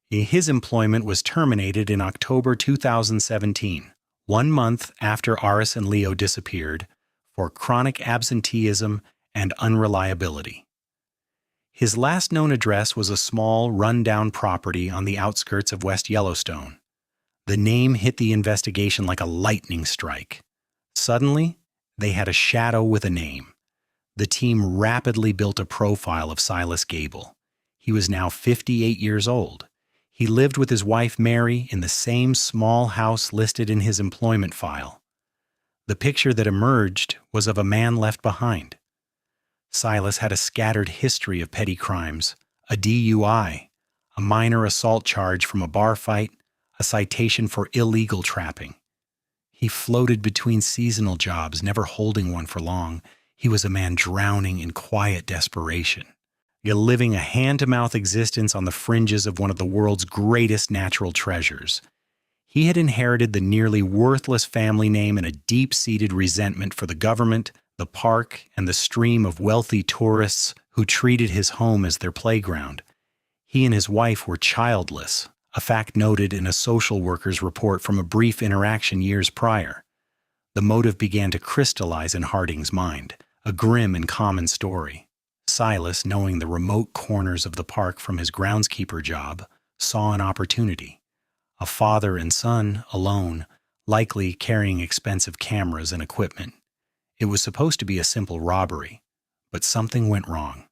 His employment was terminated in October 2017, 1 month after Aris and Leo disappeared, for chronic absenteeism and unreliability. His last known address was a small, run-down property on the outskirts of West Yellowstone. The name hit the investigation like a lightning strike. Suddenly, they had a shadow with a name. The team rapidly built a profile of Silas Gable. He was now 58 years old. He lived with his wife Mary in the same small house listed in his employment file. The picture that emerged was of a man left behind. Silas had a scattered history of petty crimes, a DUI, a minor assault charge from a bar fight, a citation for illegal trapping. He floated between seasonal jobs, never holding one for long. He was a man drowning in quiet desperation, yet living a hand-to-mouth existence on the fringes of one of the world's greatest natural treasures. He had inherited the nearly worthless family name and a deep-seated resentment for the government, the park, and the stream of wealthy tourists who treated his home as their playground. He and his wife were childless, a fact noted in a social worker's report from a brief interaction years prior. The motive began to crystallize in Harding's mind, a grim and common story. Silas, knowing the remote corners of the park from his groundskeeper job, saw an opportunity. A father and son, alone, likely carrying expensive cameras and equipment. It was supposed to be a simple robbery, but something went wrong.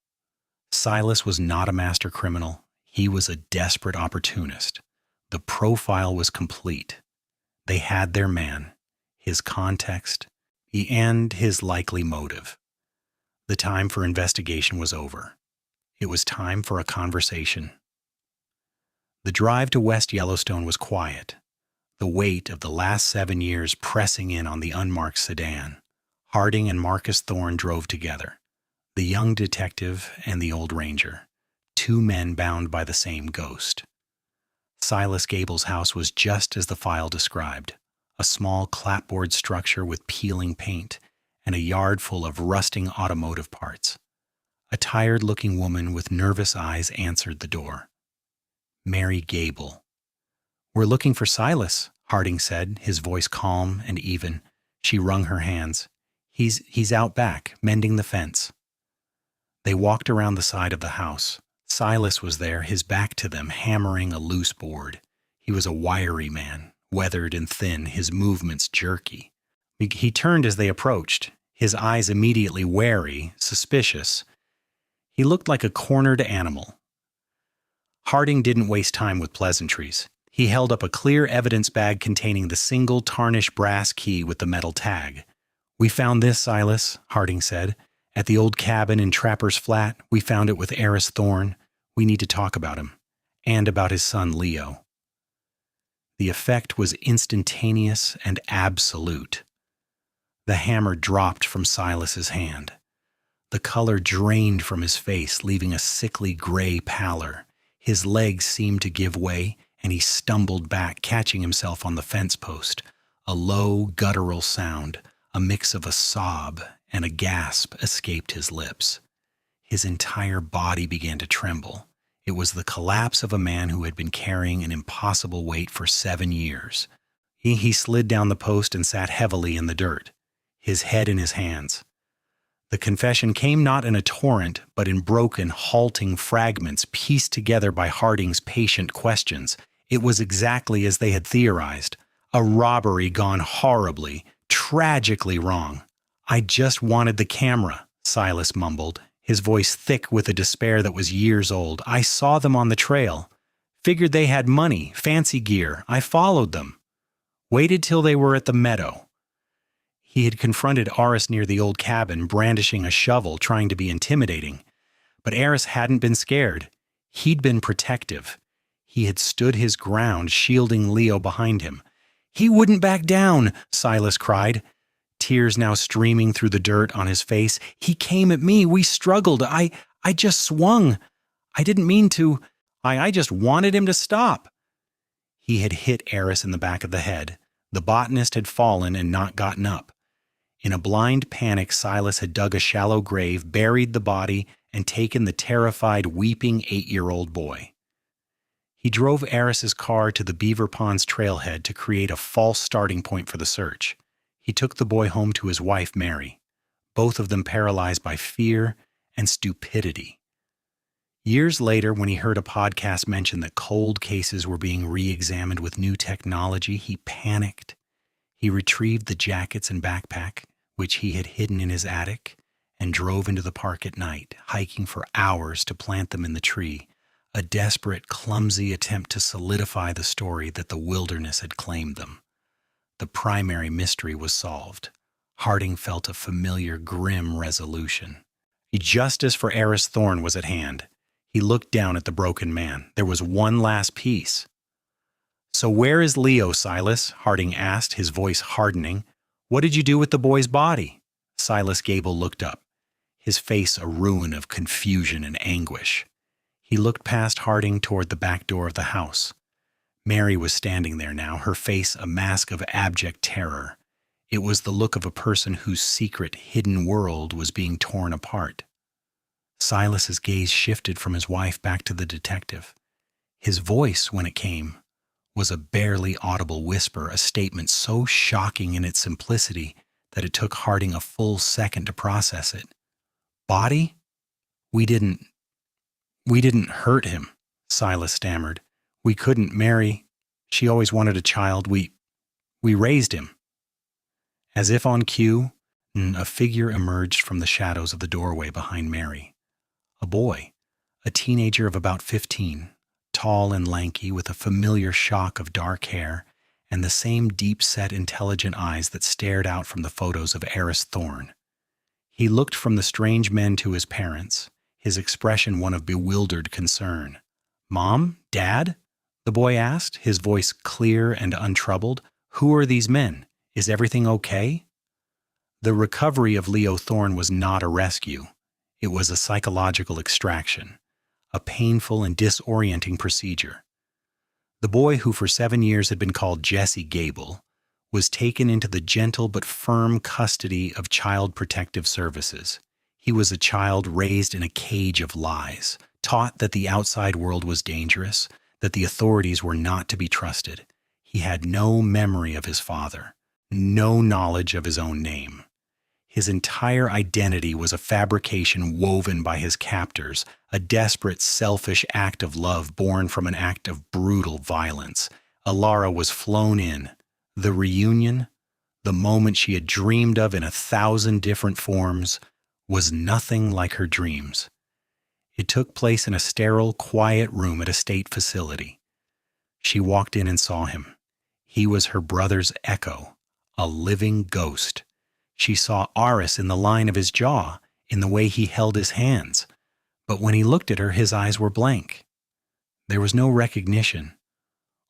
Silas was not a master criminal. He was a desperate opportunist. The profile was complete. They had their man, his context, and his likely motive. The time for investigation was over. It was time for a conversation. The drive to West Yellowstone was quiet, the weight of the last 7 years pressing in on the unmarked sedan. Harding and Marcus Thorne drove together, the young detective and the old ranger, two men bound by the same ghost. Silas Gable's house was just as the file described, a small clapboard structure with peeling paint and a yard full of rusting automotive parts. A tired-looking woman with nervous eyes answered the door. Mary Gable. "We're looking for Silas," Harding said, his voice calm and even. She wrung her hands. He's out back, mending the fence." They walked around the side of the house. Silas was there, his back to them, hammering a loose board. He was a wiry man, weathered and thin, his movements jerky. He turned as they approached, his eyes immediately wary, suspicious. He looked like a cornered animal. Harding didn't waste time with pleasantries. He held up a clear evidence bag containing the single tarnished brass key with the metal tag. "We found this, Silas," Harding said. "At the old cabin in Trapper's Flat, we found it with Eris Thorne. We need to talk about him, and about his son, Leo." The effect was instantaneous and absolute. The hammer dropped from Silas's hand. The color drained from his face, leaving a sickly gray pallor. His legs seemed to give way, and he stumbled back, catching himself on the fence post. A low, guttural sound, a mix of a sob and a gasp, escaped his lips. His entire body began to tremble. It was the collapse of a man who had been carrying an impossible weight for 7 years. He slid down the post and sat heavily in the dirt, his head in his hands. The confession came not in a torrent, but in broken, halting fragments pieced together by Harding's patient questions. It was exactly as they had theorized, a robbery gone horribly, tragically wrong. "I just wanted the camera," Silas mumbled, his voice thick with a despair that was years old. "I saw them on the trail. Figured they had money, fancy gear. I followed them. Waited till they were at the meadow." He had confronted Eris near the old cabin, brandishing a shovel, trying to be intimidating. But Eris hadn't been scared. He'd been protective. He had stood his ground, shielding Leo behind him. "He wouldn't back down," Silas cried, tears now streaming through the dirt on his face. "He came at me. We struggled. I just swung. I didn't mean to. I just wanted him to stop." He had hit Eris in the back of the head. The botanist had fallen and not gotten up. In a blind panic, Silas had dug a shallow grave, buried the body, and taken the terrified, weeping 8-year-old boy. He drove Eris's car to the Beaver Ponds trailhead to create a false starting point for the search. He took the boy home to his wife, Mary, both of them paralyzed by fear and stupidity. Years later, when he heard a podcast mention that cold cases were being re-examined with new technology, he panicked. He retrieved the jackets and backpack, which he had hidden in his attic, and drove into the park at night, hiking for hours to plant them in the tree, a desperate, clumsy attempt to solidify the story that the wilderness had claimed them. The primary mystery was solved. Harding felt a familiar, grim resolution. Justice for Eris Thorne was at hand. He looked down at the broken man. There was one last piece. "So where is Leo, Silas?" Harding asked, his voice hardening. "What did you do with the boy's body?" Silas Gable looked up, his face a ruin of confusion and anguish. He looked past Harding toward the back door of the house. Mary was standing there now, her face a mask of abject terror. It was the look of a person whose secret, hidden world was being torn apart. Silas's gaze shifted from his wife back to the detective. His voice, when it came, was a barely audible whisper, a statement so shocking in its simplicity that it took Harding a full second to process it. "Body? We didn't hurt him," Silas stammered. "We couldn't. Mary, she always wanted a child. We raised him." As if on cue, a figure emerged from the shadows of the doorway behind Mary. A boy, a teenager of about 15, tall and lanky, with a familiar shock of dark hair and the same deep-set, intelligent eyes that stared out from the photos of Eris Thorne. He looked from the strange men to his parents, his expression one of bewildered concern. "Mom? Dad?" the boy asked, his voice clear and untroubled. "Who are these men? Is everything okay?" The recovery of Leo Thorne was not a rescue. It was a psychological extraction, a painful and disorienting procedure. The boy, who for 7 years had been called Jesse Gable, was taken into the gentle but firm custody of Child Protective Services. He was a child raised in a cage of lies, taught that the outside world was dangerous, that the authorities were not to be trusted. He had no memory of his father, no knowledge of his own name. His entire identity was a fabrication woven by his captors, a desperate, selfish act of love born from an act of brutal violence. Alara was flown in. The reunion, the moment she had dreamed of in 1,000 different forms, was nothing like her dreams. It took place in a sterile, quiet room at a state facility. She walked in and saw him. He was her brother's echo, a living ghost. She saw Aris in the line of his jaw, in the way he held his hands. But when he looked at her, his eyes were blank. There was no recognition,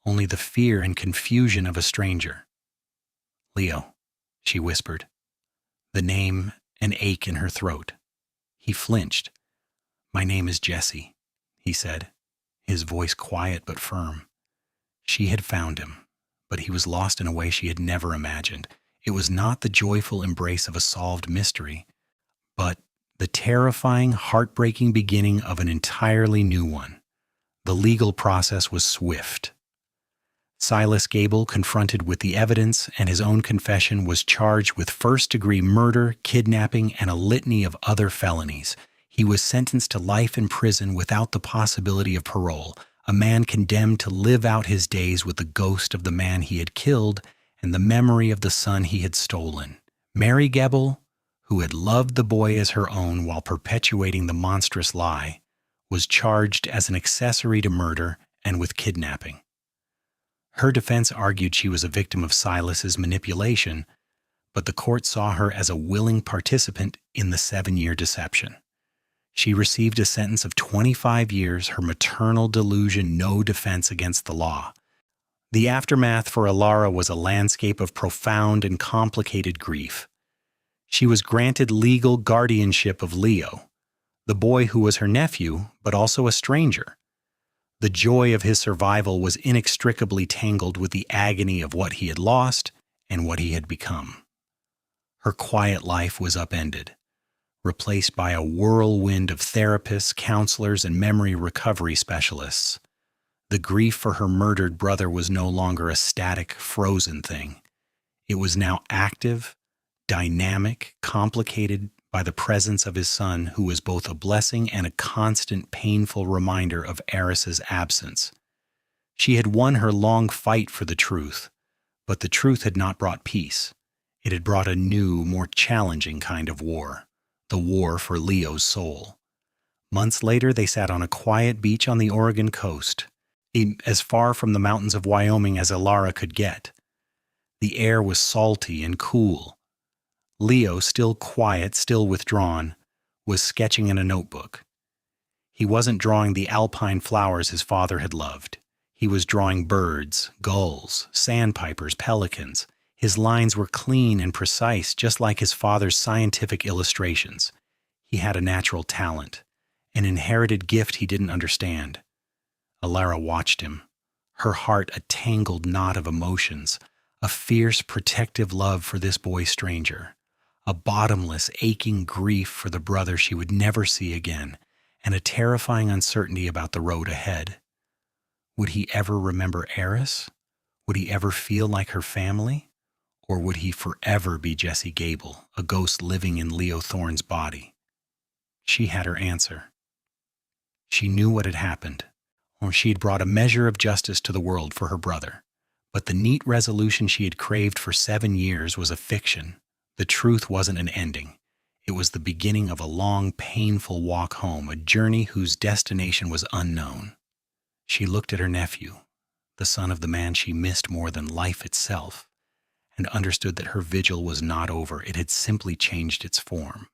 only the fear and confusion of a stranger. "Leo," she whispered, the name an ache in her throat. He flinched. "My name is Jesse," he said, his voice quiet but firm. She had found him, but he was lost in a way she had never imagined. It was not the joyful embrace of a solved mystery, but the terrifying, heartbreaking beginning of an entirely new one. The legal process was swift. Silas Gable, confronted with the evidence and his own confession, was charged with first-degree murder, kidnapping, and a litany of other felonies. He was sentenced to life in prison without the possibility of parole, a man condemned to live out his days with the ghost of the man he had killed and the memory of the son he had stolen. Mary Gable, who had loved the boy as her own while perpetuating the monstrous lie, was charged as an accessory to murder and with kidnapping. Her defense argued she was a victim of Silas's manipulation, but the court saw her as a willing participant in the 7-year deception. She received a sentence of 25 years, her maternal delusion no defense against the law. The aftermath for Alara was a landscape of profound and complicated grief. She was granted legal guardianship of Leo, the boy who was her nephew, but also a stranger. The joy of his survival was inextricably tangled with the agony of what he had lost and what he had become. Her quiet life was upended, replaced by a whirlwind of therapists, counselors, and memory recovery specialists. The grief for her murdered brother was no longer a static, frozen thing. It was now active, dynamic, complicated by the presence of his son, who was both a blessing and a constant, painful reminder of Eris's absence. She had won her long fight for the truth, but the truth had not brought peace. It had brought a new, more challenging kind of war, the war for Leo's soul. Months later, they sat on a quiet beach on the Oregon coast, as far from the mountains of Wyoming as Alara could get. The air was salty and cool. Leo, still quiet, still withdrawn, was sketching in a notebook. He wasn't drawing the alpine flowers his father had loved. He was drawing birds, gulls, sandpipers, pelicans. His lines were clean and precise, just like his father's scientific illustrations. He had a natural talent, an inherited gift he didn't understand. Alara watched him, her heart a tangled knot of emotions, a fierce, protective love for this boy stranger, a bottomless, aching grief for the brother she would never see again, and a terrifying uncertainty about the road ahead. Would he ever remember Eris? Would he ever feel like her family? Or would he forever be Jesse Gable, a ghost living in Leo Thorne's body? She had her answer. She knew what had happened, or she had brought a measure of justice to the world for her brother. But the neat resolution she had craved for 7 years was a fiction. The truth wasn't an ending. It was the beginning of a long, painful walk home, a journey whose destination was unknown. She looked at her nephew, the son of the man she missed more than life itself, and understood that her vigil was not over. It had simply changed its form.